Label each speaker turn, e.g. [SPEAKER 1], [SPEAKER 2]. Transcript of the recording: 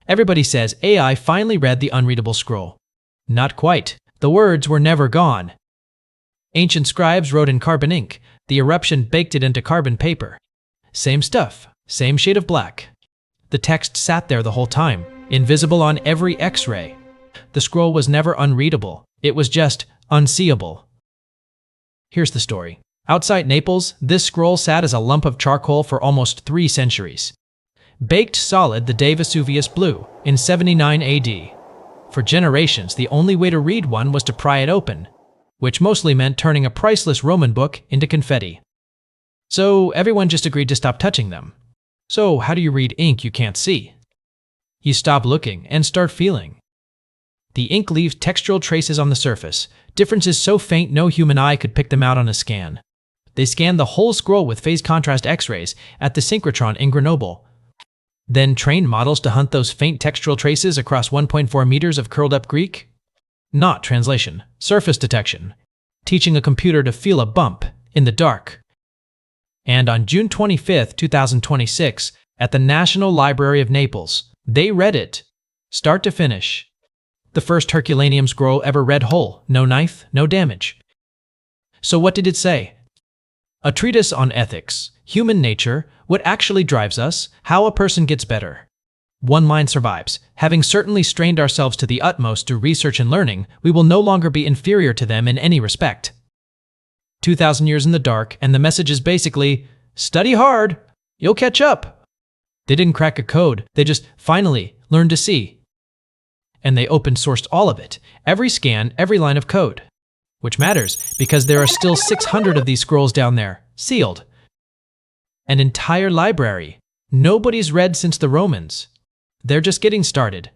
[SPEAKER 1] Everybody says AI finally read the unreadable scroll. Not quite. The words were never gone. Ancient scribes wrote in carbon ink. The eruption baked it into carbon paper. Same stuff, same shade of black. The text sat there the whole time, invisible on every X-ray. The scroll was never unreadable. It was just unseeable. Here's the story. Outside Naples, this scroll sat as a lump of charcoal for almost 3 centuries. Baked solid the day Vesuvius blew, in 79 AD. For generations, the only way to read one was to pry it open, which mostly meant turning a priceless Roman book into confetti. So everyone just agreed to stop touching them. So how do you read ink you can't see? You stop looking and start feeling. The ink leaves textural traces on the surface, differences so faint no human eye could pick them out on a scan. They scanned the whole scroll with phase contrast X-rays at the synchrotron in Grenoble, then trained models to hunt those faint textural traces across 1.4 meters of curled-up Greek. Not translation, surface detection, teaching a computer to feel a bump in the dark. And on June 25, 2026, at the National Library of Naples, they read it, start to finish. The first Herculaneum scroll ever read whole, no knife, no damage. So what did it say? A treatise on ethics, human nature, what actually drives us, how a person gets better. One mind survives. Having certainly strained ourselves to the utmost through research and learning, we will no longer be inferior to them in any respect. 2,000 years in the dark, and the message is basically, study hard, you'll catch up. They didn't crack a code, they just finally learned to see. And they open-sourced all of it, every scan, every line of code. Which matters, because there are still 600 of these scrolls down there, sealed. An entire library. Nobody's read since the Romans. They're just getting started.